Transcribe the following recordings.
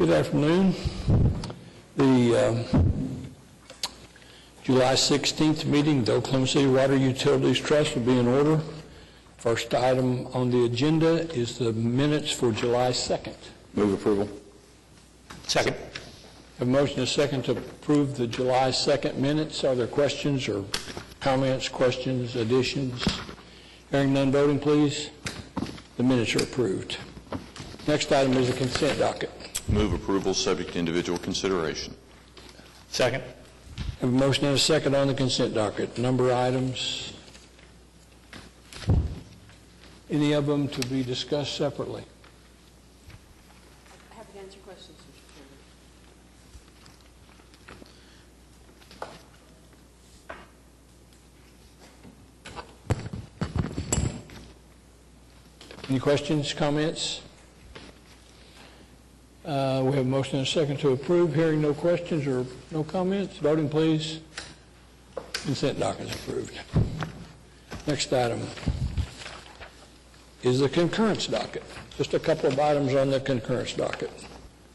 Good afternoon. The July 16th meeting of the Oklahoma City Water Utilities Trust will be in order. First item on the agenda is the minutes for July 2nd. Move approval. Second. A motion and a second to approve the July 2nd minutes. Are there questions or comments, questions, additions? Hearing none, voting please. The minutes are approved. Next item is the consent docket. Move approval subject to individual consideration. Second. Have a motion and a second on the consent docket. Number of items. Any of them to be discussed separately? I have to answer questions, Mr. Chairman. Any questions, comments? We have a motion and a second to approve. Hearing no questions or no comments, voting please. Consent docket is approved. Next item is the concurrence docket. Just a couple of items on the concurrence docket.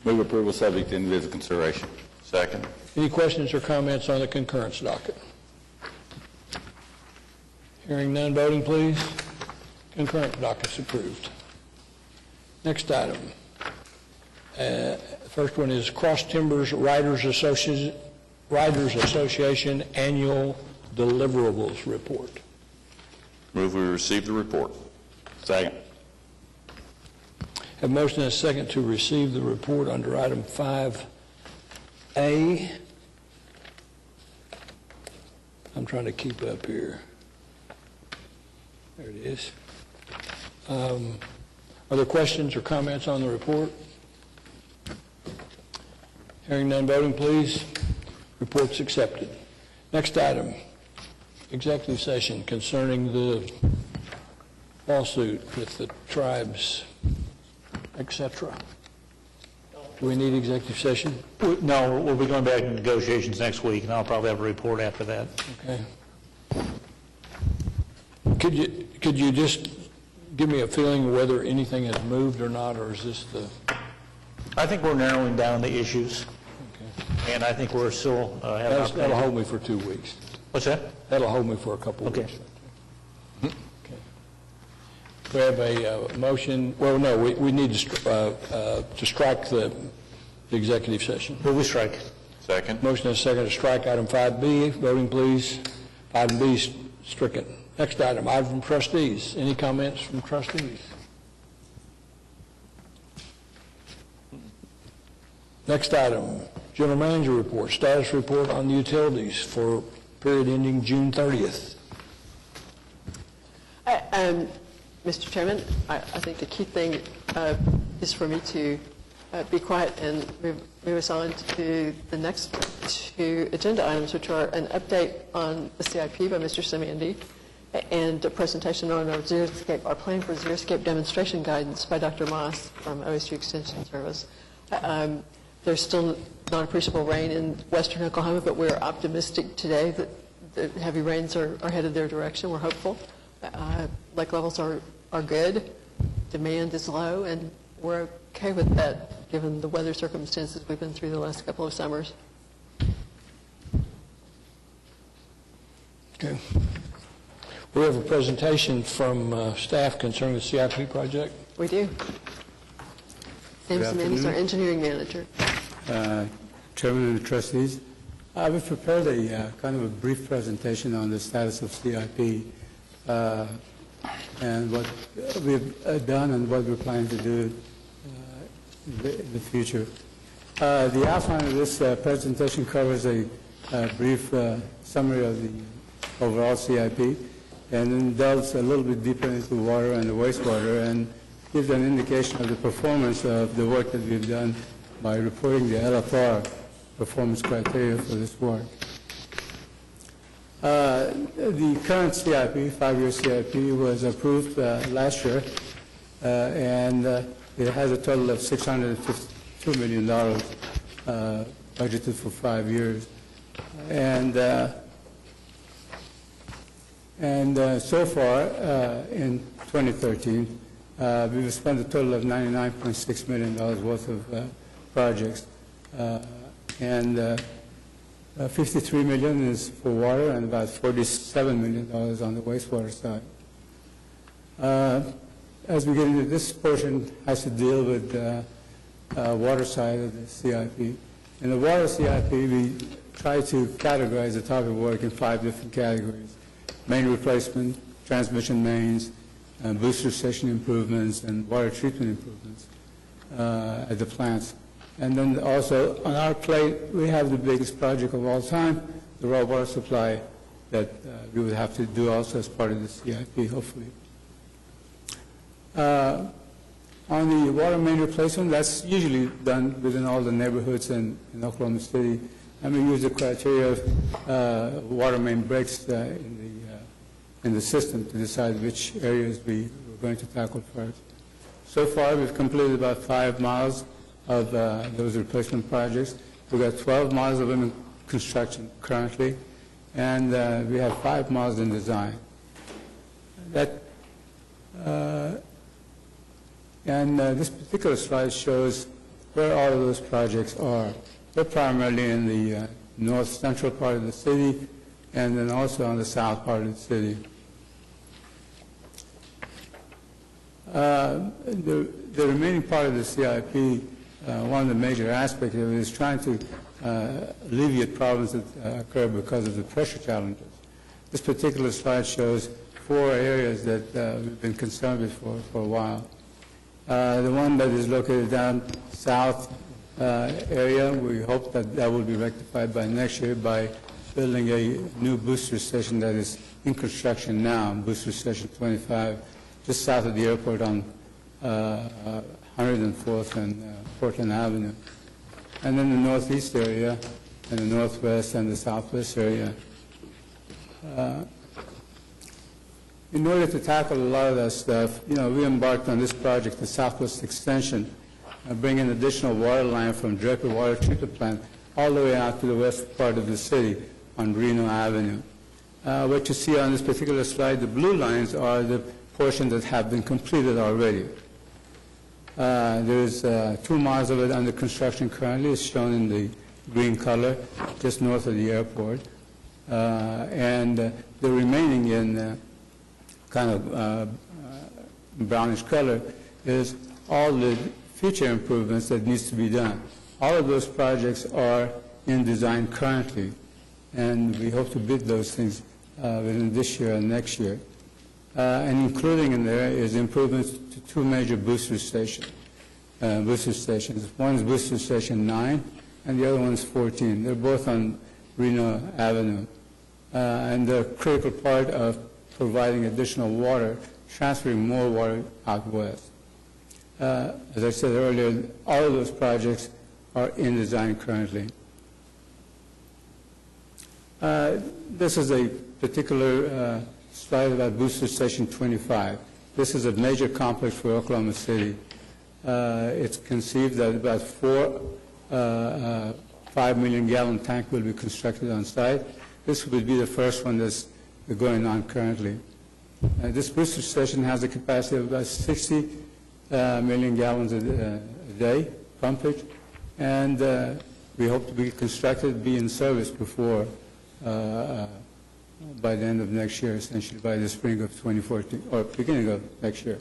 Move approval subject to individual consideration. Second. Any questions or comments on the concurrence docket? Hearing none, voting please. Concurrent docket is approved. Next item. First one is Cross Timbers Riders Association Annual Deliverables Report. Move we receive the report. Second. Have a motion and a second to receive the report under item 5A. I'm trying to keep up here. There it is. Are there questions or comments on the report? Hearing none, voting please. Report's accepted. Next item, executive session concerning the lawsuit with the tribes, etc. Do we need executive session? No, we'll be going back to negotiations next week, and I'll probably have a report after that. Okay. Could you just give me a feeling whether anything has moved or not, or is this the... I think we're narrowing down the issues, Okay. and I think we're still having... That'll hold me for 2 weeks. What's that? That'll hold me for a couple of Okay. weeks. Okay. We have a motion. Well, no, we need to strike the executive session. Will we strike? Second. Motion and a second to strike item 5B. Voting, please. Item B is stricken. Next item from trustees. Any comments from trustees? Next item, general manager report, status report on the utilities for period ending June 30th. Mr. Chairman, I think the key thing is for me to be quiet and move us on to the next two agenda items, which are an update on the CIP by Mr. Simiandi and a presentation on our plan for xeriscape demonstration guidance by Dr. Moss from OSU Extension Service. There's still non-appreciable rain in western Oklahoma, but we're optimistic today that the heavy rains are headed their direction. We're hopeful. Lake levels are good. Demand is low, and we're okay with that given the weather circumstances we've been through the last couple of summers. Okay. We have a presentation from staff concerning the CIP project. We do. Sam Simiandi is our engineering manager. Chairman and trustees, we've prepared a kind of a brief presentation on the status of CIP and what we've done and what we're planning to do in the future. The outline of this presentation covers a brief summary of the overall CIP and then delves a little bit deeper into water and the wastewater and gives an indication of the performance of the work that we've done by reporting the LFR performance criteria for this work. The current CIP, 5-year CIP, was approved last year, and it has a total of $652 million budgeted for 5 years. And so far, in 2013, we've spent a total of $99.6 million worth of projects. And 53 million is for water and about $47 million on the wastewater side. As we get into this portion, has to deal with water side of the CIP. In the water CIP, we try to categorize the type of work in 5 different categories: main replacement, transmission mains, booster station improvements, and water treatment improvements at the plants. And then also on our plate, we have the biggest project of all time, the raw water supply, that we would have to do also as part of the CIP, hopefully. On the water main replacement, that's usually done within all the neighborhoods in Oklahoma City. And we use the criteria of water main breaks in the system to decide which areas we're going to tackle first. So far, we've completed about 5 miles of those replacement projects. We've got 12 miles of them in construction currently, and we have 5 miles in design. This particular slide shows where all of those projects are. They're primarily in the north central part of the city, and then also on the south part of the city. The remaining part of the CIP, one of the major aspects of it is trying to alleviate problems that occur because of the pressure challenges. This particular slide shows 4 areas that we've been concerned with for a while. The one that is located down south area, we hope that will be rectified by next year by building a new booster station that is in construction now, booster station 25, just south of the airport on 104th and Portland Avenue. And then the northeast area, and the northwest and the southwest area. In order to tackle a lot of that stuff, we embarked on this project, the Southwest Extension, bringing additional water line from Draper Water Treatment Plant all the way out to the west part of the city on Reno Avenue. What you see on this particular slide, the blue lines are the portions that have been completed already. There's 2 miles of it under construction currently. It's shown in the green color, just north of the airport. And the remaining in kind of brownish color is all the future improvements that needs to be done. All of those projects are in design currently, and we hope to bid those things within this year and next year. And including in there is improvements to 2 major booster stations. One is Booster Station 9, and the other one is 14. They're both on Reno Avenue. And they're a critical part of providing additional water, transferring more water out west. As I said earlier, all of those projects are in design currently. This is a particular slide about Booster Station 25. This is a major complex for Oklahoma City. It's conceived that about 5 million gallon tank will be constructed on site. This would be the first one that's going on currently. This booster station has a capacity of about 60 million gallons a day pumpage, and we hope to be constructed, be in service before by the end of next year, essentially by the spring of 2014 or beginning of next year.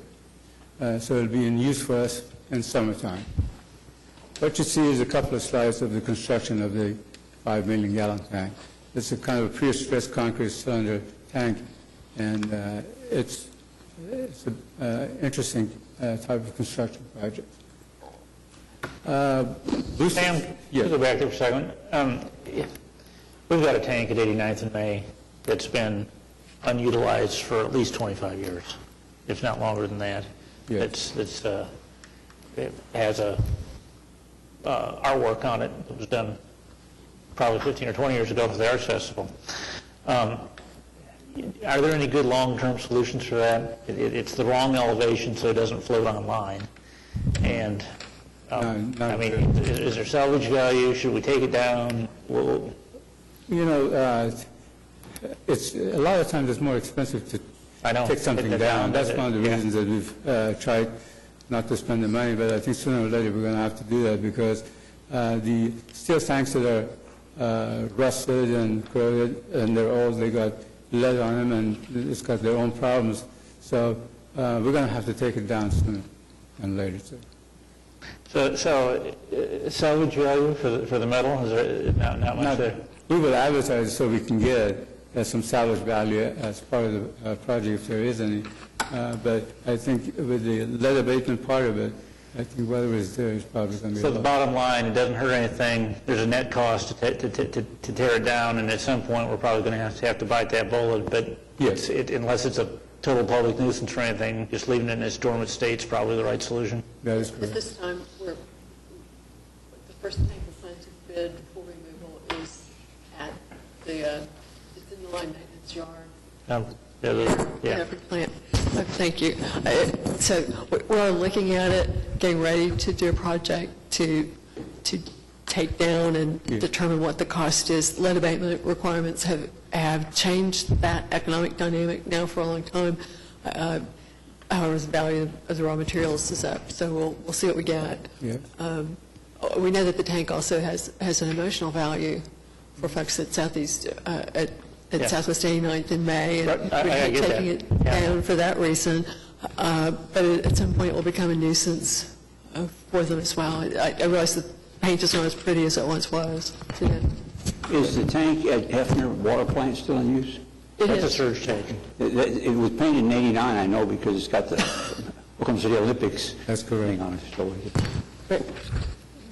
So it'll be in use for us in summertime. What you see is a couple of slides of the construction of the 5 million gallon tank. It's a kind of a pre-stressed concrete cylinder tank, and it's an interesting type of construction project. Sam, Yes. go back there for a second. We've got a tank at 89th and May that's been unutilized for at least 25 years, if not longer than that. Yes. It has artwork on it that was done probably 15 or 20 years ago for the Arts Festival. Are there any good long-term solutions for that? It's the wrong elevation, so it doesn't float on line. And, not is there salvage value? Should we take it down? Well, it's a lot of times it's more expensive to I know. take something Take that down. down. That's one of the Yeah. reasons that we've tried not to spend the money, but I think sooner or later we're going to have to do that because The steel tanks that are rusted and corroded, and they're old, they got lead on them, and it's got their own problems. So we're going to have to take it down sooner than later. So salvage value for the metal, is there not much there? We will advertise so we can get some salvage value as part of the project if there is any. But I think with the lead abatement part of it, I think whatever is there is probably going to be So a the lot. bottom line, it doesn't hurt anything, there's a net cost to tear it down, and at some point, we're probably going to have to bite that bullet, but Yes. unless it's a total public nuisance or anything, just leaving it in its dormant state is probably the right solution. That is At correct. this time, the first tank we're planning to bid for removal is at it's in the line maintenance yard. Yeah. For the plant. Thank you. So we're looking at it, getting ready to do a project to take down and determine what the cost is. Lead abatement requirements have changed that economic dynamic now for a long time. However, the value of the raw materials is up, so we'll see what we get. Yeah. We know that the tank also has an emotional value for folks at Southeast, at Yeah. Southwest 89th in May, and Right. I we're get that. taking it Yeah. down for that reason. But at some point, it will become a nuisance for them as well. I realize the paint is not as pretty as it once was. So, yeah. Is the tank at Hefner Water Plant still in use? It That's a is. surge tank. It was painted in '89, I know, because it's got the, welcome to the Olympics. That's correct. Thing on it, so Right.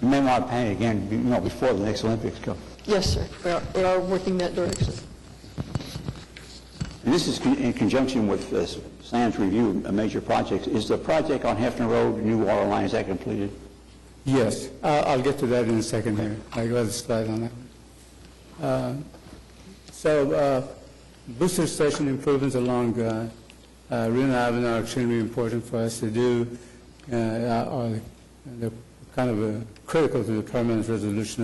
you may want to paint it again, before the next Olympics go. Yes, sir. We are working that direction. And this is in conjunction with Sam's review of major projects. Is the project on Hefner Road, new water line, is that completed? Yes, I'll get to that in a second here. I got a slide on that. So booster station improvements along Reno Avenue are extremely important for us to do. They're kind of critical to the permanent resolution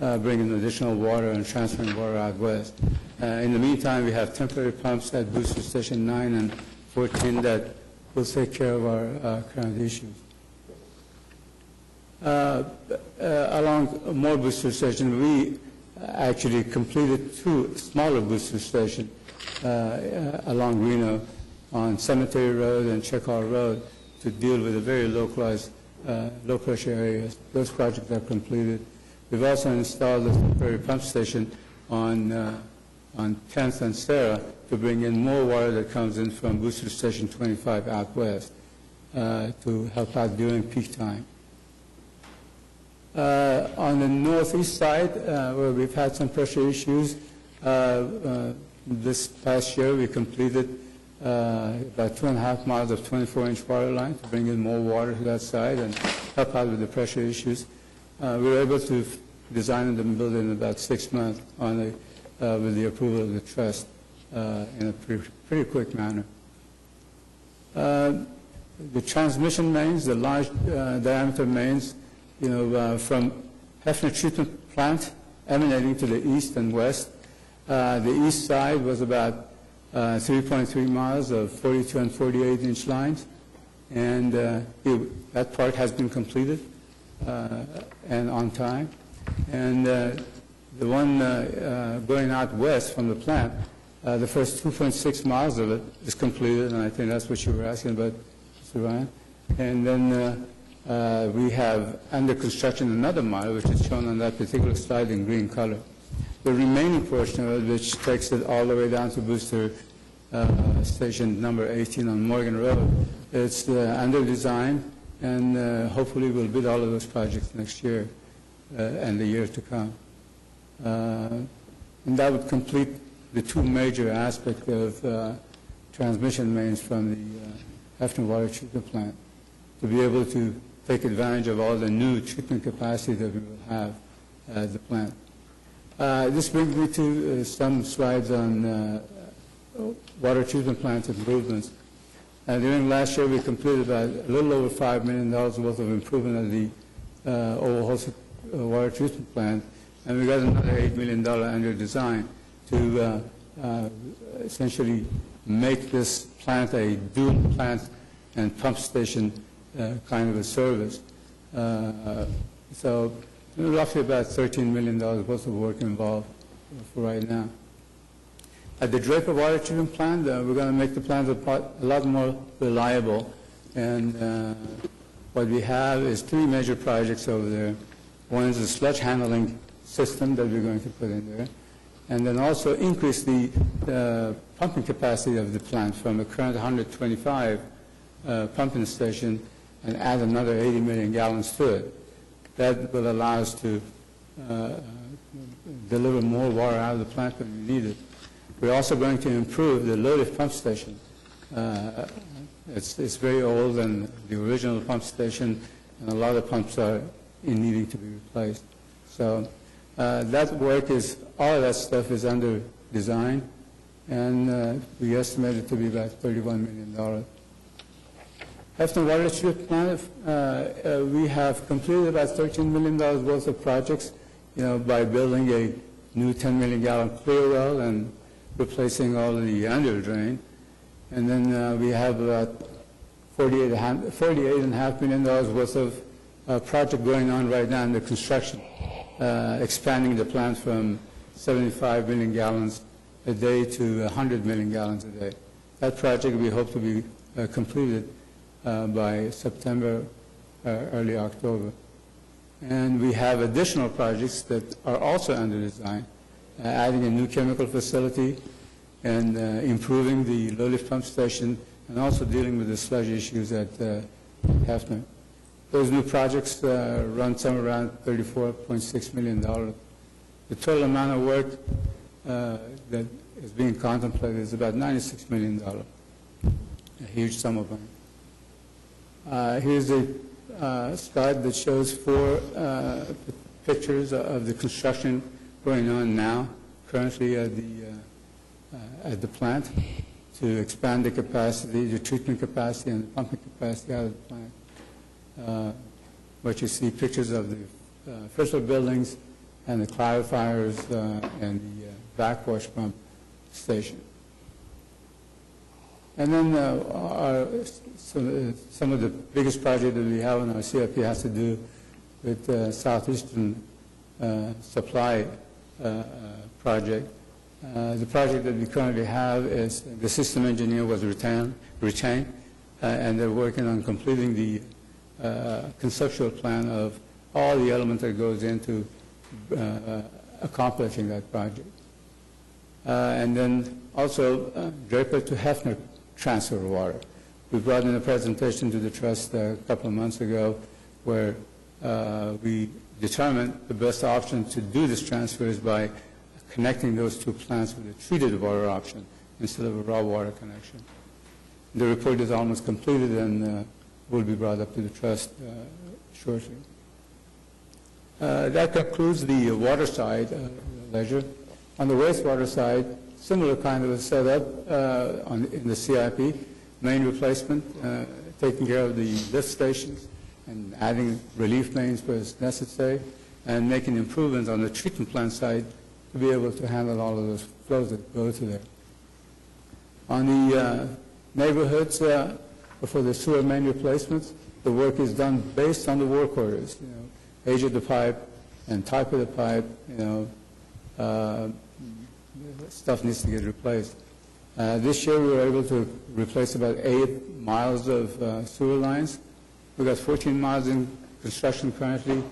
of bringing additional water and transferring water out west. In the meantime, we have temporary pumps at booster station 9 and 14 that will take care of our current issues. Along more booster stations, we actually completed 2 smaller booster stations along Reno on Cemetery Road and Checkall Road to deal with the very localized, low-pressure areas. Those projects are completed. We've also installed a temporary pump station on 10th and Sarah to bring in more water that comes in from booster station 25 out west to help out during peak time. On the northeast side, where we've had some pressure issues, this past year we completed about 2.5 miles of 24-inch water line to bring in more water to that side and help out with the pressure issues. We were able to design and build it in about 6 months with the approval of the trust in a pretty quick manner. The transmission mains, the large diameter mains, from Hefner Treatment Plant emanating to the east and west. The east side was about 3.3 miles of 42 and 48-inch lines, and that part has been completed and on time. And the one going out west from the plant, the first 2.6 miles of it is completed, and I think that's what you were asking about, Mr. Ryan. And then we have under construction another mile, which is shown on that particular slide in green color. The remaining portion of it, which takes it all the way down to booster station number 18 on Morgan Road, it's under design, and hopefully we'll bid all of those projects next year and the years to come. And that would complete the 2 major aspects of transmission mains from the Hefner Water Treatment Plant, to be able to take advantage of all the new treatment capacity that we will have at the plant. This brings me to some slides on water treatment plant improvements. During last year, we completed about a little over $5 million worth of improvement at the Owaholse water treatment plant, and we got another $8 million under design to essentially make this plant a dual plant and pump station kind of a service. So roughly about $13 million worth of work involved for right now. At the Draper Water Treatment Plant, we're going to make the plant a lot more reliable. And what we have is 3 major projects over there. One is the sludge handling system that we're going to put in there, and then also increase the pumping capacity of the plant from the current 125 pumping station and add another 80 million gallons to it. That will allow us to deliver more water out of the plant when we need it. We're also going to improve the low-lift pump station. It's very old, and the original pump station, and a lot of pumps are in needing to be replaced. So that work is, all of that stuff is under design, and we estimate it to be about $31 million. Hefner Water Treatment Plant, we have completed about $13 million worth of projects, by building a new 10 million gallon clear well and replacing all of the under drain. And then we have about $48.5 million worth of project going on right now in the construction, expanding the plant from 75 million gallons a day to 100 million gallons a day. That project we hope to be completed by September, early October. And we have additional projects that are also under design, adding a new chemical facility and improving the low-lift pump station, and also dealing with the sludge issues at Hefner. Those new projects run somewhere around $34.6 million. The total amount of work that is being contemplated is about $96 million, a huge sum of money. Here's a slide that shows 4 pictures of the construction going on now, currently at the plant, to expand the capacity, the treatment capacity, and the pumping capacity out of the plant. What you see, pictures of the filter buildings and the clarifiers and the backwash pump station. And then some of the biggest projects that we have in our CIP has to do with Southeastern Supply Project. The project that we currently have is the system engineer was retained, and they're working on completing the conceptual plan of all the elements that goes into accomplishing that project. And then also Draper to Hefner transfer of water. We brought in a presentation to the trust a couple of months ago where we determined the best option to do this transfer is by connecting those 2 plants with a treated water option instead of a raw water connection. The report is almost completed and will be brought up to the trust shortly. That concludes the water side ledger. On the wastewater side, similar kind of a setup in the CIP, main replacement, taking care of the lift stations and adding relief mains where it's necessary, and making improvements on the treatment plant side to be able to handle all of those flows that go to there. On the neighborhoods for the sewer main replacements, the work is done based on the work orders, age of the pipe and type of the pipe, stuff needs to get replaced. This year we were able to replace about 8 miles of sewer lines. We've got 14 miles in construction currently,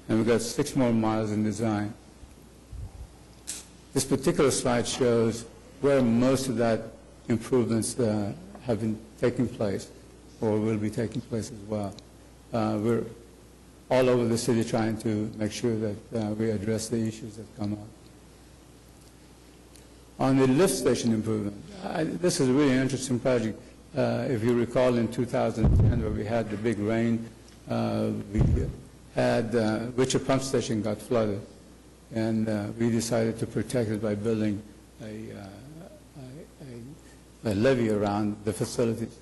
and we've got 6 more miles in design. This particular slide shows where most of that improvements have been taking place or will be taking place as well. We're all over the city trying to make sure that we address the issues that come up. On the lift station improvement, this is a really interesting project. If you recall in 2010 where we had the big rain, we had Witcher Pump Station got flooded, and we decided to protect it by building a levee around the facilities.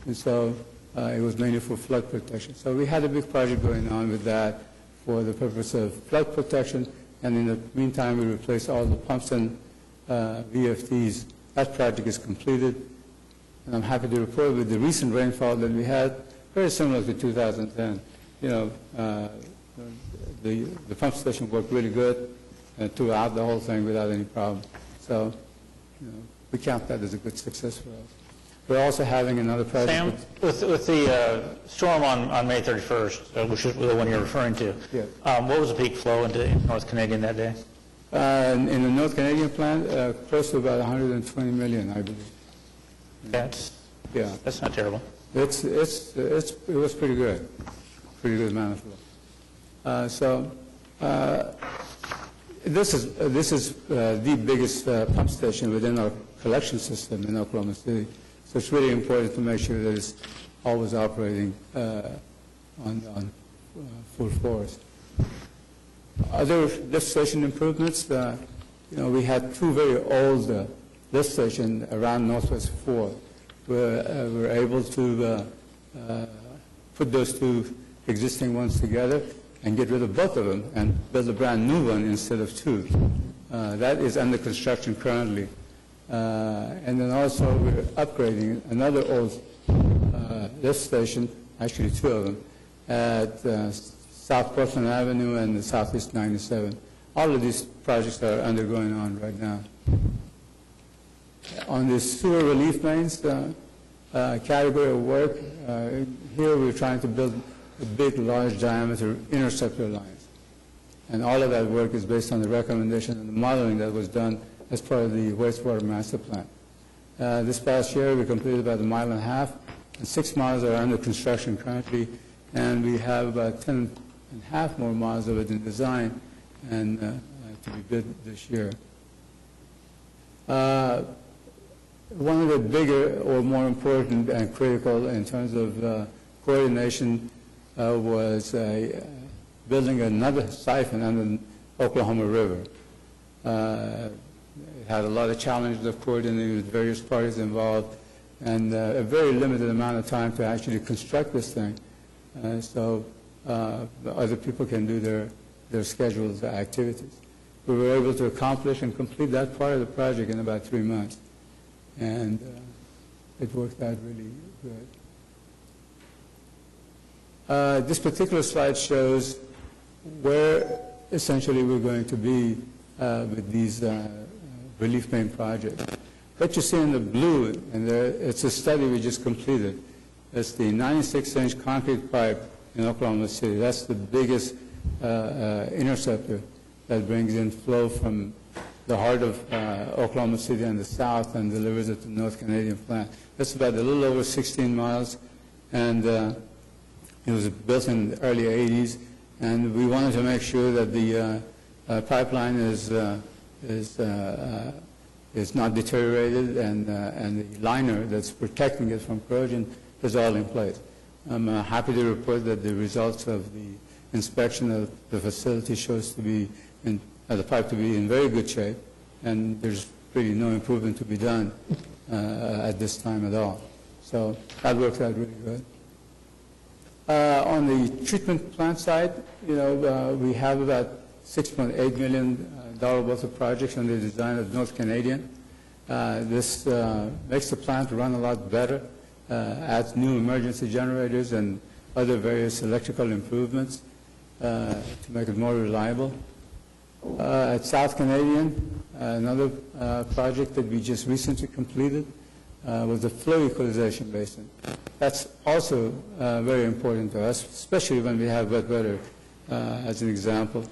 And so it was mainly for flood protection. So we had a big project going on with that for the purpose of flood protection, and in the meantime we replaced all the pumps and VFDs. That project is completed, and I'm happy to report with the recent rainfall that we had, very similar to 2010. The pump station worked really good throughout the whole thing without any problem. So, we count that as a good success for us. We're also having another project. Sam, with the storm on May 31st, which is the one you're referring to, Yeah. what was the peak flow into North Canadian that day? In the North Canadian plant, close to about 120 million, I believe. That's not terrible. It was pretty good amount of flow. This is the biggest pump station within our collection system in Oklahoma City. So it's really important to make sure that it's always operating on full force. Other lift station improvements, we had two very old lift stations around Northwest 4. We're able to put those two existing ones together and get rid of both of them and build a brand new one instead of two. That is under construction currently. And then also we're upgrading another old lift station, actually two of them, at South Portland Avenue and the Southeast 97. All of these projects are undergoing on right now. On the sewer relief mains category of work, here we're trying to build big, large diameter interceptor lines. And all of that work is based on the recommendation and the modeling that was done as part of the wastewater master plan. This past year, we completed about 1.5 miles, and 6 miles are under construction currently, and we have about 10.5 more miles of it in design and to be bid this year. One of the bigger or more important and critical in terms of coordination was building another siphon under the Oklahoma River. It had a lot of challenges of coordinating with various parties involved and a very limited amount of time to actually construct this thing. So other people can do their scheduled activities. We were able to accomplish and complete that part of the project in about 3 months. And it worked out really good. This particular slide shows where essentially we're going to be with these relief main projects. What you see in the blue, and it's a study we just completed. It's the 96-inch concrete pipe in Oklahoma City. That's the biggest interceptor that brings in flow from the heart of Oklahoma City and the south and delivers it to the North Canadian plant. That's about a little over 16 miles, and it was built in the early 80s, and we wanted to make sure that the pipeline is not deteriorated and the liner that's protecting it from corrosion is all in place. I'm happy to report that the results of the inspection of the facility shows to be the pipe to be in very good shape, and there's really no improvement to be done at this time at all. So that worked out really good. On the treatment plant side, we have about $6.8 million worth of projects under the design of North Canadian. This makes the plant run a lot better, adds new emergency generators and other various electrical improvements to make it more reliable. At South Canadian, another project that we just recently completed was the flow equalization basin. That's also very important to us, especially when we have wet weather. As an example,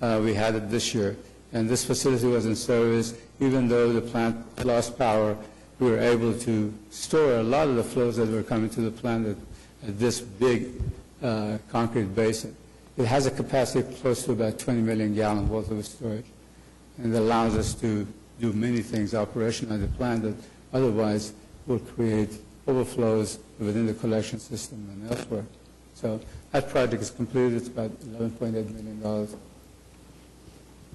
we had it this year, and this facility was in service. Even though the plant lost power, we were able to store a lot of the flows that were coming to the plant at this big concrete basin. It has a capacity of close to about 20 million gallons worth of storage, and it allows us to do many things operational at the plant that otherwise will create overflows within the collection system and elsewhere. So that project is completed. It's about $11.8 million.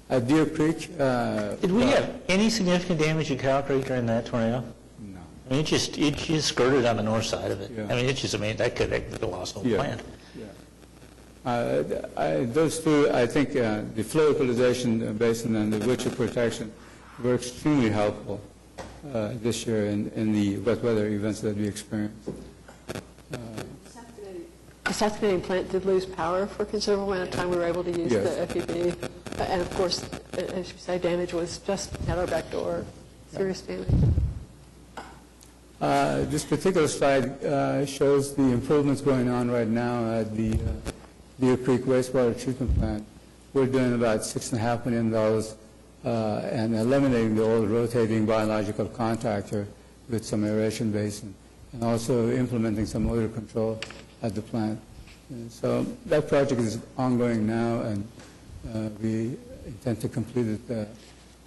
At Deer Creek... Did we have any significant damage at Cow Creek during that tornado? No. I mean, it just skirted on the north side of it. Yeah. I mean, that could have lost the whole plant. Those two, I think the flow equalization basin and the witcher protection were extremely helpful this year in the wet weather events that we experienced. South Canadian plant did lose power for a considerable amount of time. We were able to use Yes. the FEB. And of course, as you say, damage was just at our back door, serious damage. This particular slide shows the improvements going on right now at the Deer Creek wastewater treatment plant. We're doing about $6.5 million and eliminating the old rotating biological contactor with some aeration basin, and also implementing some odor control at the plant. And so that project is ongoing now, and we intend to complete it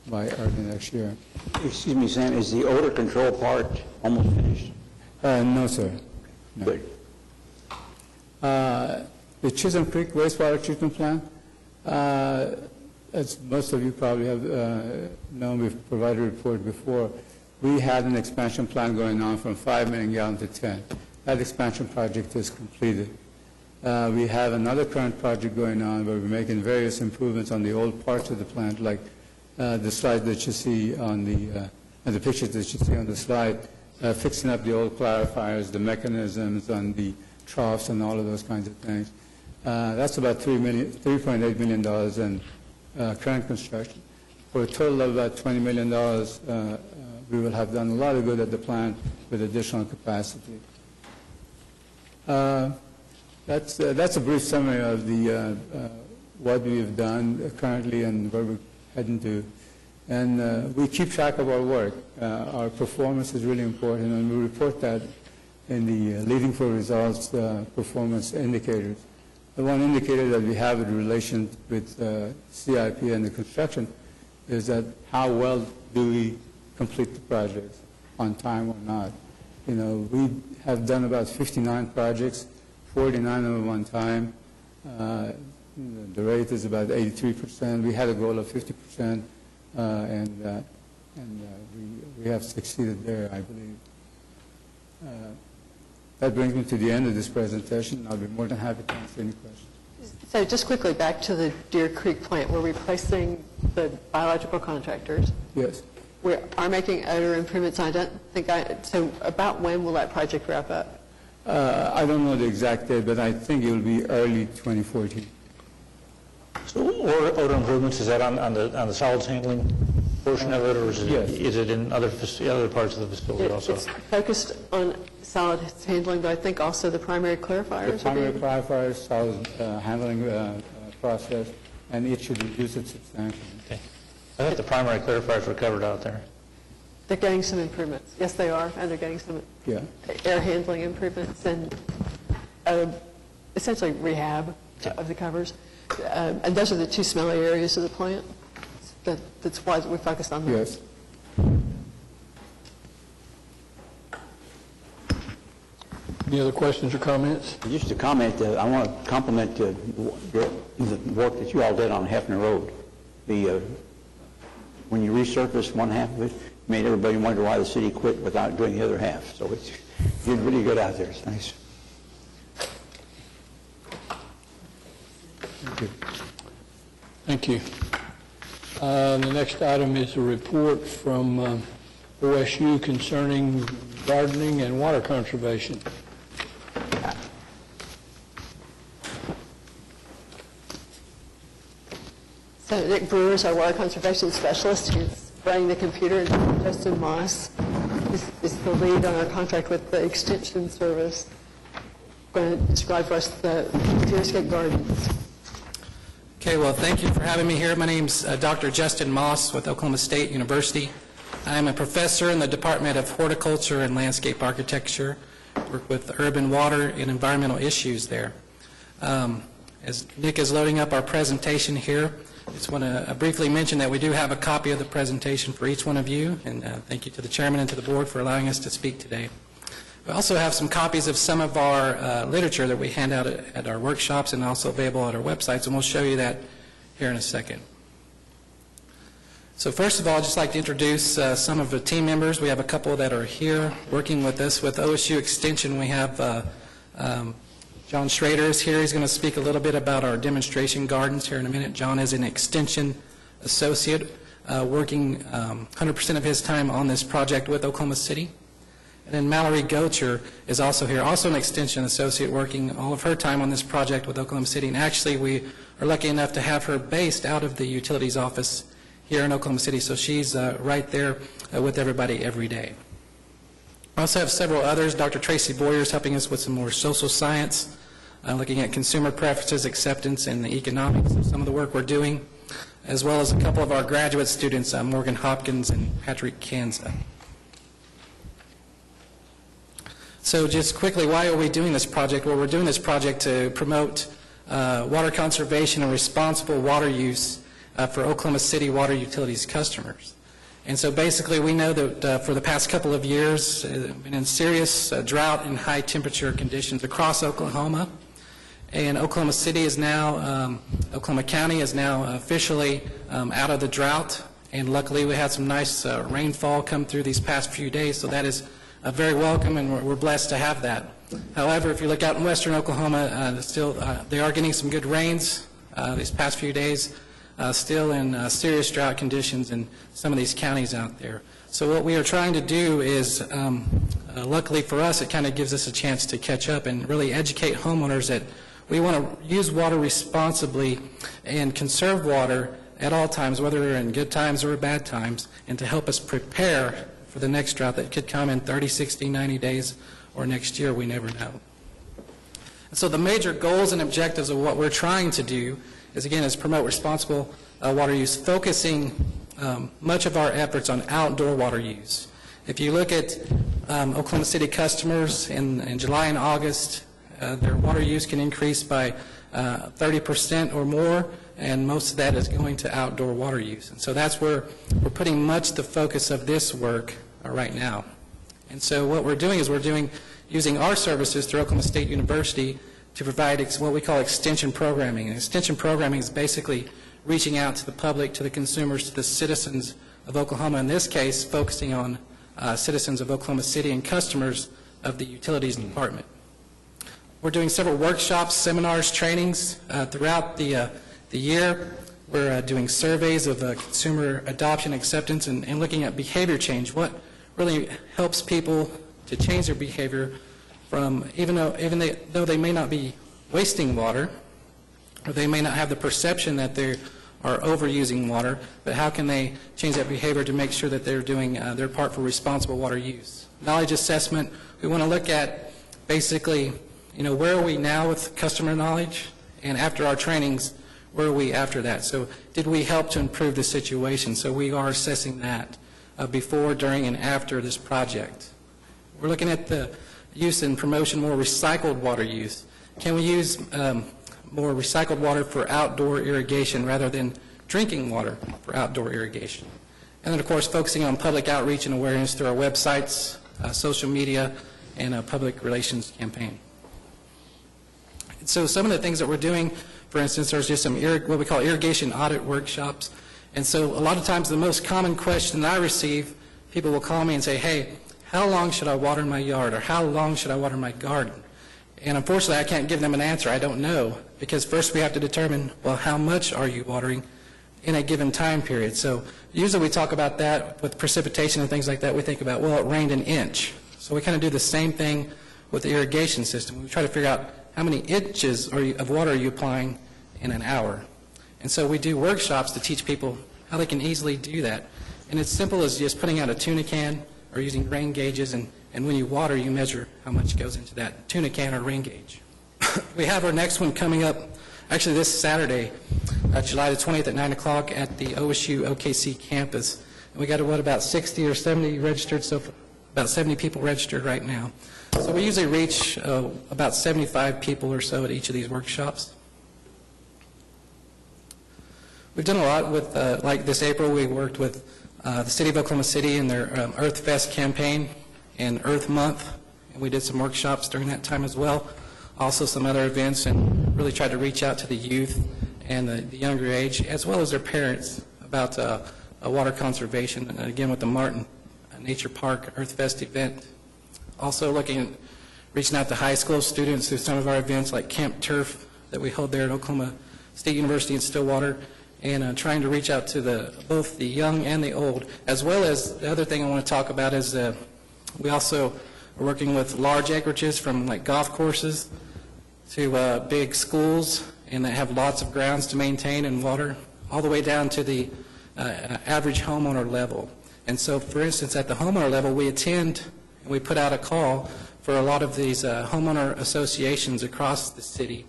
by early next year. Excuse me, Sam, is the odor control part almost finished? No, sir. No. Good. The Chisholm Creek wastewater treatment plant, as most of you probably have known, we've provided a report before. We had an expansion plan going on from 5 million gallons to 10. That expansion project is completed. We have another current project going on where we're making various improvements on the old parts of the plant, like the slide that you see on the pictures that you see on the slide, fixing up the old clarifiers, the mechanisms on the troughs and all of those kinds of things. That's about $3.8 million in current construction. For a total of about $20 million, we will have done a lot of good at the plant with additional capacity. That's a brief summary of the what we've done currently and where we're heading to. And we keep track of our work. Our performance is really important, and we report that in the Leading for Results performance indicators. The one indicator that we have in relation with CIP and the construction is that how well do we complete the projects on time or not. You know, we have done about 59 projects, 49 of them on time. The rate is about 83%. We had a goal of 50%, and we have succeeded there, I believe. That brings me to the end of this presentation. I'll be more than happy to answer any questions. So just quickly back to the Deer Creek plant. We're replacing the biological contractors. Yes. We are making odor improvements. I don't think so about when will that project wrap up? I don't know the exact date, but I think it will be early 2014. So odor improvements, is that on the solids handling portion of it, or Yes. is it in other parts of the facility also? It's focused on solid handling, but I think also the primary clarifiers. The primary clarifiers, solid handling process, and it should reduce it substantially. Okay. I thought the primary clarifiers were covered out there. They're getting some improvements. Yes, they are, and they're getting some Yeah. air handling improvements and essentially rehab of the covers. And those are the two smelly areas of the plant. That's why we focused on them. Yes. Any other questions or comments? Just a comment, I want to compliment the work that you all did on Hefner Road. When you resurfaced one half of it, made everybody wonder why the city quit without doing the other half. So it's, you did really good out there. It's nice. Thank you. Thank you. The next item is a report from OSU concerning gardening and water conservation. So Nick Brewer is our water conservation specialist. He's running the computer, and Justin Moss is the lead on our contract with the Extension Service. Going to describe for us the Deerscape Gardens. Okay, well, thank you for having me here. My name's Dr. Justin Moss with Oklahoma State University. I'm a professor in the Department of Horticulture and Landscape Architecture. Work with urban water and environmental issues there. As Nick is loading up our presentation here, I just want to briefly mention that we do have a copy of the presentation for each one of you, and thank you to the chairman and to the board for allowing us to speak today. We also have some copies of some of our literature that we hand out at our workshops and also available at our websites, and we'll show you that here in a second. So first of all, I'd just like to introduce some of the team members. We have a couple that are here working with us. With OSU Extension, we have John Schrader is here. He's going to speak a little bit about our demonstration gardens here in a minute. John is an Extension associate working 100% of his time on this project with Oklahoma City. And then Mallory Gocher is also here, also an extension associate working all of her time on this project with Oklahoma City. And actually, we are lucky enough to have her based out of the utilities office here in Oklahoma City, so she's right there with everybody every day. I also have several others. Dr. Tracy Boyer is helping us with some more social science, looking at consumer preferences, acceptance, and the economics of some of the work we're doing, as well as a couple of our graduate students, Morgan Hopkins and Patrick Kanza. So just quickly, why are we doing this project? Well, we're doing this project to promote water conservation and responsible water use for Oklahoma City water utilities customers. And so basically, we know that for the past couple of years, we've been in serious drought and high temperature conditions across Oklahoma. And Oklahoma City is now, Oklahoma County is now officially out of the drought. And luckily, we had some nice rainfall come through these past few days, so that is very welcome, and we're blessed to have that. However, if you look out in western Oklahoma, they are getting some good rains these past few days, still in serious drought conditions in some of these counties out there. So what we are trying to do is, luckily for us, it kind of gives us a chance to catch up and really educate homeowners that we want to use water responsibly and conserve water at all times, whether we're in good times or bad times, and to help us prepare for the next drought that could come in 30, 60, 90 days, or next year, we never know. So the major goals and objectives of what we're trying to do is, again, is promote responsible water use, focusing much of our efforts on outdoor water use. If you look at Oklahoma City customers in July and August, their water use can increase by 30% or more, and most of that is going to outdoor water use. And so that's where we're putting much the focus of this work right now. And so what we're doing is using our services through Oklahoma State University to provide what we call extension programming. And extension programming is basically reaching out to the public, to the consumers, to the citizens of Oklahoma, in this case focusing on citizens of Oklahoma City and customers of the utilities department. We're doing several workshops, seminars, trainings throughout the year. We're doing surveys of consumer adoption, acceptance, and looking at behavior change. What really helps people to change their behavior from, even though they may not be wasting water, or they may not have the perception that they are overusing water, but how can they change that behavior to make sure that they're doing their part for responsible water use? Knowledge assessment, we want to look at basically, where are we now with customer knowledge? And after our trainings, where are we after that? So did we help to improve the situation? So we are assessing that before, during, and after this project. We're looking at the use and promotion more recycled water use. Can we use more recycled water for outdoor irrigation rather than drinking water for outdoor irrigation? And then, of course, focusing on public outreach and awareness through our websites, social media, and a public relations campaign. So some of the things that we're doing, for instance, there's just some what we call irrigation audit workshops. And so a lot of times the most common question that I receive, people will call me and say, hey, how long should I water my yard, or how long should I water my garden? And unfortunately, I can't give them an answer. I don't know, because first we have to determine, well, how much are you watering in a given time period? So usually we talk about that with precipitation and things like that. We think about, well, it rained an inch. So we kind of do the same thing with the irrigation system. We try to figure out how many inches of water are you applying in an hour. And so we do workshops to teach people how they can easily do that. And it's simple as just putting out a tuna can or using rain gauges, and when you water, you measure how much goes into that tuna can or rain gauge. We have our next one coming up, actually this Saturday, July the 20th at 9 o'clock at the OSU OKC campus. And we got, about 60 or 70 registered, so about 70 people registered right now. So we usually reach about 75 people or so at each of these workshops. We've done a lot with, like this April, we worked with the City of Oklahoma City and their Earth Fest campaign and Earth Month, and we did some workshops during that time as well. Also some other events, and really tried to reach out to the youth and the younger age, as well as their parents, about water conservation, and again with the Martin Nature Park Earth Fest event. Also looking at reaching out to high school students through some of our events like Camp Turf that we hold there at Oklahoma State University in Stillwater, and trying to reach out to both the young and the old. As well as the other thing I want to talk about is we also We're working with large acreages from like golf courses to big schools, and that have lots of grounds to maintain and water, all the way down to the average homeowner level. And so, for instance, at the homeowner level, we attend and we put out a call for a lot of these homeowner associations across the city.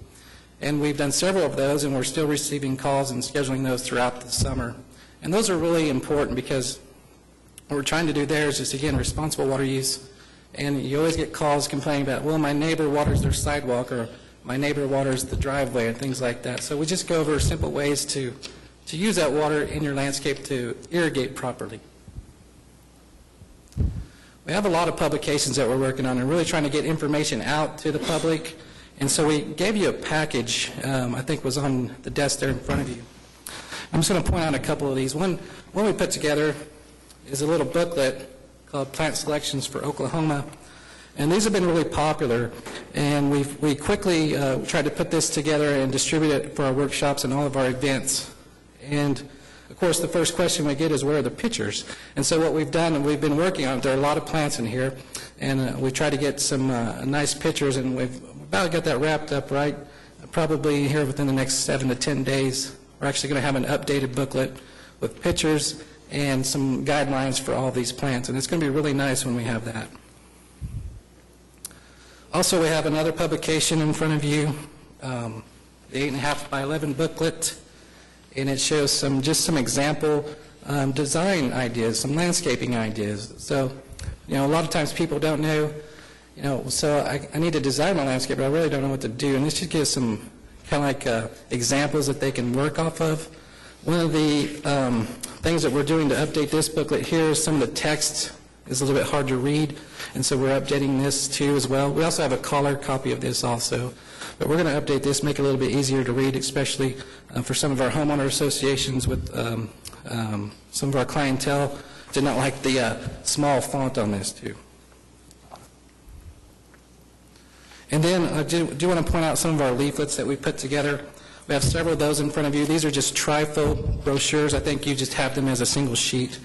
And we've done several of those, and we're still receiving calls and scheduling those throughout the summer. And those are really important because what we're trying to do there is just, again, responsible water use. And you always get calls complaining about, well, my neighbor waters their sidewalk, or my neighbor waters the driveway, and things like that. So we just go over simple ways to use that water in your landscape to irrigate properly. We have a lot of publications that we're working on and really trying to get information out to the public. And so we gave you a package, I think was on the desk there in front of you. I'm just going to point out a couple of these. One we put together is a little booklet called Plant Selections for Oklahoma. And these have been really popular. And we quickly tried to put this together and distribute it for our workshops and all of our events. And of course, the first question we get is, where are the pictures? And so what we've done, and we've been working on it, there are a lot of plants in here, and we try to get some nice pictures, and we've about got that wrapped up right, probably here within the next 7 to 10 days. We're actually going to have an updated booklet with pictures and some guidelines for all these plants, and it's going to be really nice when we have that. Also, we have another publication in front of you, the 8.5 by 11 booklet. And it shows just some example design ideas, some landscaping ideas. So, a lot of times people don't know, so I need to design my landscape, but I really don't know what to do. And this just gives some kind of like examples that they can work off of. One of the things that we're doing to update this booklet here is some of the text is a little bit hard to read, and so we're updating this too as well. We also have a color copy of this also. But we're going to update this, make it a little bit easier to read, especially for some of our homeowner associations with some of our clientele did not like the small font on this too. And then I do want to point out some of our leaflets that we put together. We have several of those in front of you. These are just trifold brochures. I think you just have them as a single sheet.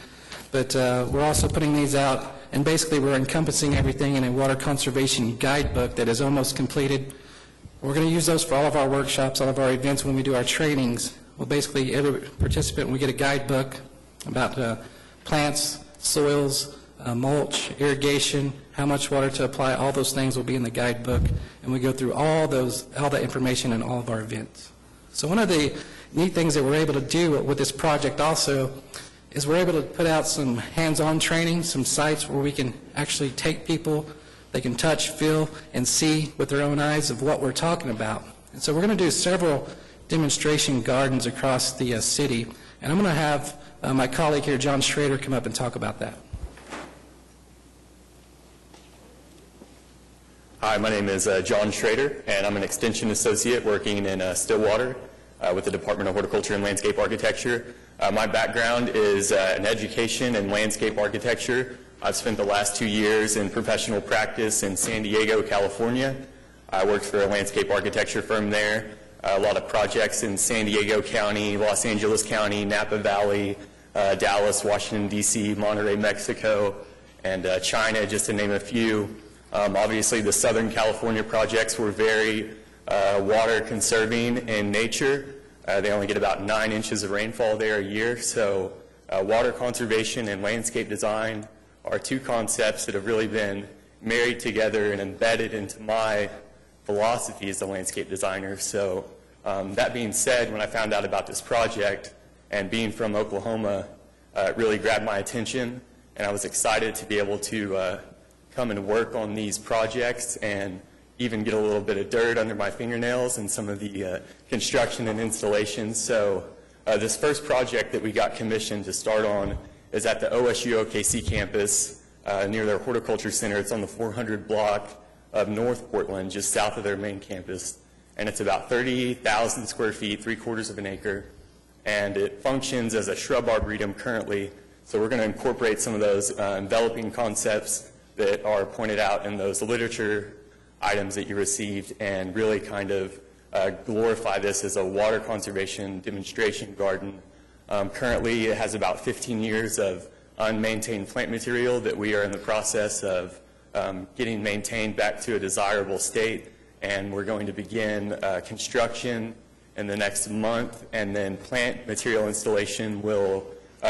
But we're also putting these out, and basically we're encompassing everything in a water conservation guidebook that is almost completed. We're going to use those for all of our workshops, all of our events when we do our trainings. Well, basically, every participant will get a guidebook about plants, soils, mulch, irrigation, how much water to apply. All those things will be in the guidebook, and we go through all that information in all of our events. So one of the neat things that we're able to do with this project also is we're able to put out some hands-on training, some sites where we can actually take people. They can touch, feel, and see with their own eyes of what we're talking about. And so we're going to do several demonstration gardens across the city. And I'm going to have my colleague here, John Schrader, come up and talk about that. Hi, my name is John Schrader, and I'm an extension associate working in Stillwater with the Department of Horticulture and Landscape Architecture. My background is in education and landscape architecture. I've spent the last 2 years in professional practice in San Diego, California. I worked for a landscape architecture firm there. A lot of projects in San Diego County, Los Angeles County, Napa Valley, Dallas, Washington, D.C., Monterrey, Mexico, and China, just to name a few. Obviously, the Southern California projects were very water conserving in nature. They only get about 9 inches of rainfall there a year, so water conservation and landscape design are two concepts that have really been married together and embedded into my philosophy as a landscape designer. So that being said, when I found out about this project and being from Oklahoma, it really grabbed my attention, and I was excited to be able to come and work on these projects and even get a little bit of dirt under my fingernails in some of the construction and installations. So this first project that we got commissioned to start on is at the OSU OKC campus near their horticulture center. It's on the 400 block of North Portland, just south of their main campus. And it's about 30,000 square feet, 3/4 of an acre. And it functions as a shrub arboretum currently. So we're going to incorporate some of those enveloping concepts that are pointed out in those literature items that you received and really kind of glorify this as a water conservation demonstration garden. Currently, it has about 15 years of unmaintained plant material that we are in the process of getting maintained back to a desirable state, and we're going to begin construction in the next month, and then plant material installation will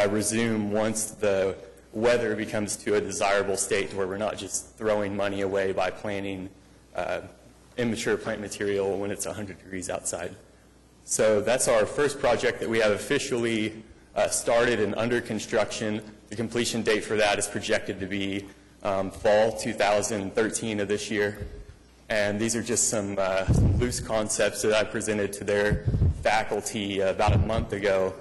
resume once the weather becomes to a desirable state where we're not just throwing money away by planting immature plant material when it's 100 degrees outside. So that's our first project that we have officially started and under construction. The completion date for that is projected to be fall 2013 of this year. And these are just some loose concepts that I presented to their faculty about a month ago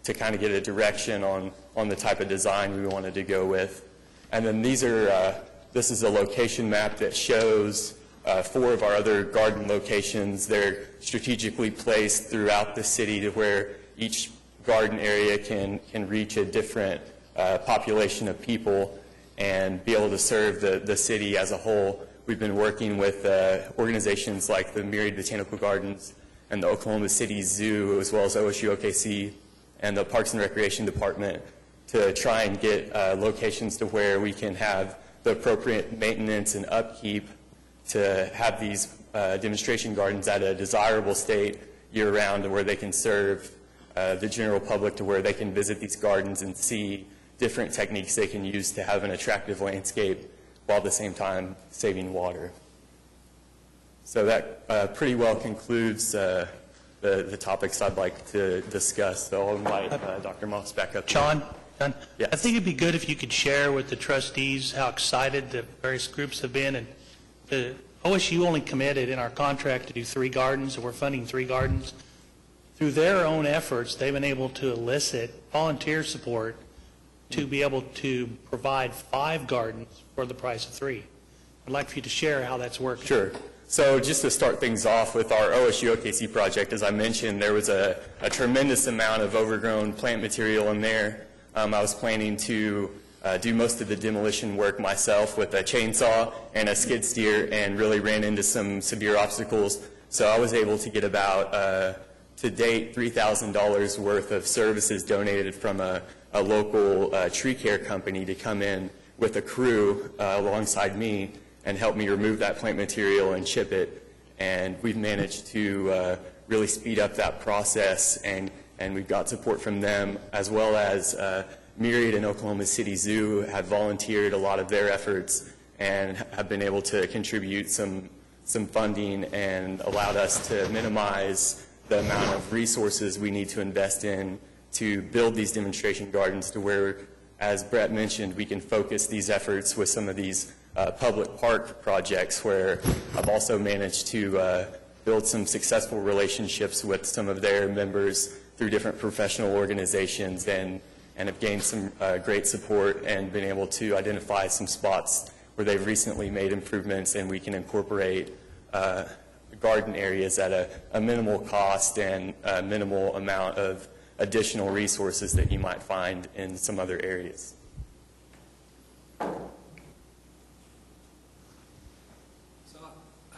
to kind of get a direction on the type of design we wanted to go with. And then this is a location map that shows 4 of our other garden locations. They're strategically placed throughout the city to where each garden area can reach a different population of people and be able to serve the city as a whole. We've been working with organizations like the Myriad Botanical Gardens and the Oklahoma City Zoo, as well as OSU OKC and the Parks and Recreation Department, to try and get locations to where we can have the appropriate maintenance and upkeep to have these demonstration gardens at a desirable state year-round, to where they can serve the general public, to where they can visit these gardens and see different techniques they can use to have an attractive landscape while at the same time saving water. So that pretty well concludes the topics I'd like to discuss. So I'll invite Dr. Moss back up. John? Yes. I think it'd be good if you could share with the trustees how excited the various groups have been. And the OSU only committed in our contract to do 3 gardens, and we're funding 3 gardens. Through their own efforts, they've been able to elicit volunteer support to be able to provide 5 gardens for the price of 3. I'd like for you to share how that's working. Sure. So just to start things off with our OSU OKC project, as I mentioned, there was a tremendous amount of overgrown plant material in there. I was planning to do most of the demolition work myself with a chainsaw and a skid steer, and really ran into some severe obstacles. So I was able to get about, to date, $3,000 worth of services donated from a local tree care company to come in with a crew alongside me and help me remove that plant material and chip it. And we've managed to really speed up that process, and we've got support from them, as well as Myriad and Oklahoma City Zoo have volunteered a lot of their efforts and have been able to contribute some funding and allowed us to minimize the amount of resources we need to invest in to build these demonstration gardens, to where, as Brett mentioned, we can focus these efforts with some of these public park projects, where I've also managed to build some successful relationships with some of their members through different professional organizations, and have gained some great support and been able to identify some spots where they've recently made improvements, and we can incorporate garden areas at a minimal cost and a minimal amount of additional resources that you might find in some other areas.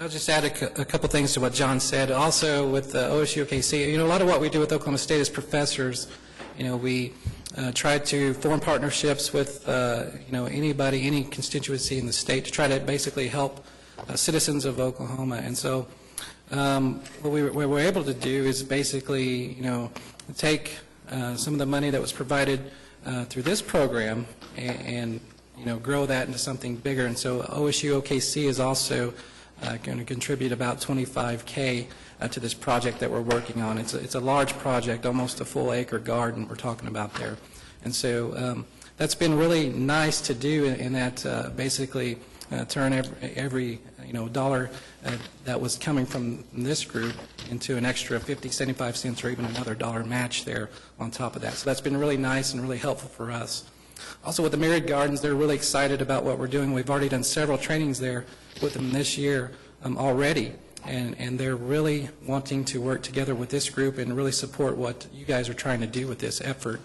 I'll just add a couple things to what John said. Also, with OSU OKC, a lot of what we do with Oklahoma State as professors, we try to form partnerships with, anybody, any constituency in the state, to try to basically help citizens of Oklahoma. And so what we're able to do is basically, take some of the money that was provided through this program and grow that into something bigger. And so OSU OKC is also going to contribute about $25K to this project that we're working on. It's a large project, almost a full acre garden we're talking about there. And so that's been really nice to do, in that basically turn every dollar that was coming from this group into an extra 50, 75 cents, or even another dollar match there on top of that. So that's been really nice and really helpful for us. Also, with the Myriad Gardens, they're really excited about what we're doing. We've already done several trainings there with them this year already, and they're really wanting to work together with this group and really support what you guys are trying to do with this effort.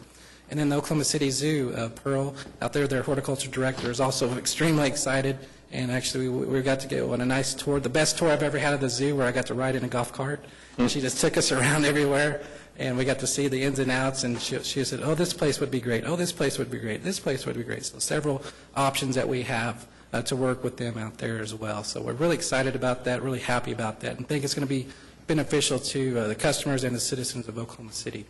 And then the Oklahoma City Zoo, Pearl, out there, their horticulture director, is also extremely excited. And actually, we got to go on a nice tour, the best tour I've ever had of the zoo, where I got to ride in a golf cart. And she just took us around everywhere, and we got to see the ins and outs. And she said, "Oh, this place would be great. Oh, this place would be great. This place would be great." So several options that we have to work with them out there as well. So we're really excited about that, really happy about that, and think it's going to be beneficial to the customers and the citizens of Oklahoma City.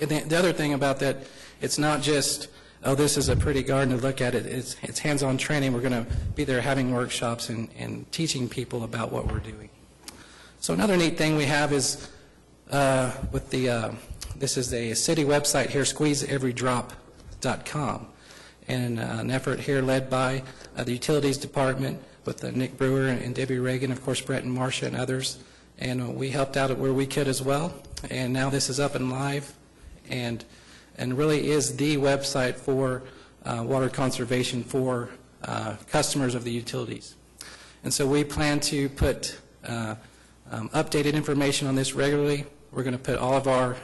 And the other thing about that, it's not just, oh, this is a pretty garden to look at. It's hands-on training. We're going to be there having workshops and teaching people about what we're doing. So another neat thing we have is with the, this is a city website here, squeezeeverydrop.com, and an effort here led by the Utilities Department with Nick Brewer and Debbie Reagan, of course, Brett and Marcia and others. And we helped out where we could as well. And now this is up and live, and really is the website for water conservation for customers of the utilities. And so we plan to put updated information on this regularly. We're going to put all of our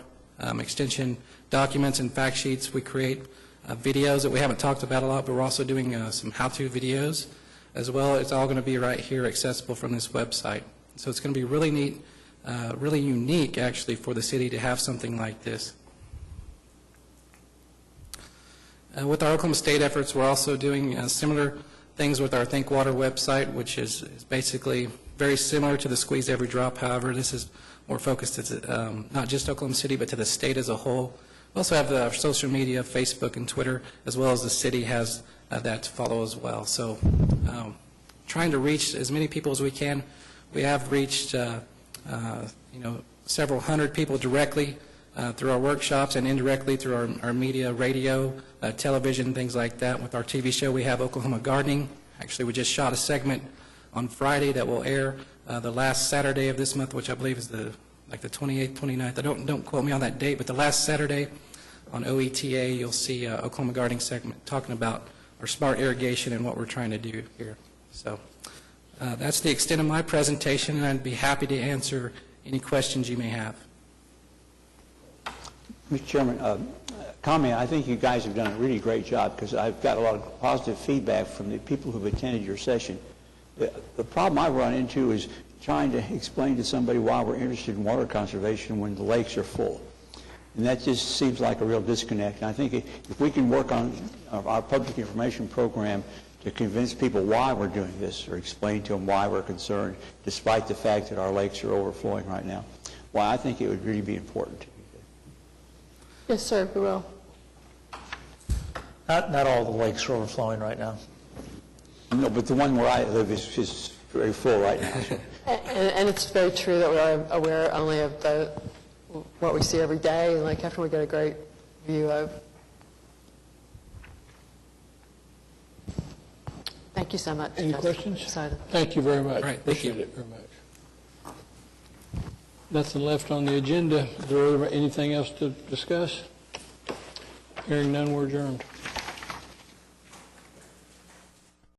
extension documents and fact sheets. We create videos that we haven't talked about a lot, but we're also doing some how-to videos as well. It's all going to be right here accessible from this website. So it's going to be really neat, really unique actually for the city to have something like this. With our Oklahoma State efforts, we're also doing similar things with our Think Water website, which is basically very similar to the Squeeze Every Drop. However, this is more focused to not just Oklahoma City, but to the state as a whole. We also have our social media, Facebook and Twitter, as well as the city has that to follow as well. So trying to reach as many people as we can. We have reached several hundred people directly through our workshops and indirectly through our media, radio, television, things like that. With our TV show, we have Oklahoma Gardening. Actually, we just shot a segment on Friday that will air the last Saturday of this month, which I believe is the 28th, 29th. Don't quote me on that date, but the last Saturday on OETA, you'll see Oklahoma Gardening segment talking about our smart irrigation and what we're trying to do here. So that's the extent of my presentation, and I'd be happy to answer any questions you may have. Mr. Chairman, comment, I think you guys have done a really great job because I've got a lot of positive feedback from the people who've attended your session. The problem I run into is trying to explain to somebody why we're interested in water conservation when the lakes are full. And that just seems like a real disconnect. And I think if we can work on our public information program to convince people why we're doing this or explain to them why we're concerned, despite the fact that our lakes are overflowing right now, well, I think it would really be important. Yes, sir, we will. Not all the lakes are overflowing right now. No, but the one where I live is very full right now. And it's very true that we are aware only of what we see every day, and like after we get a great view of. Thank you so much. Any Judge. questions? Excited. Thank you very much. All right, thank you. Appreciate it very much. Nothing left on the agenda. Is there anything else to discuss? Hearing none, we're adjourned.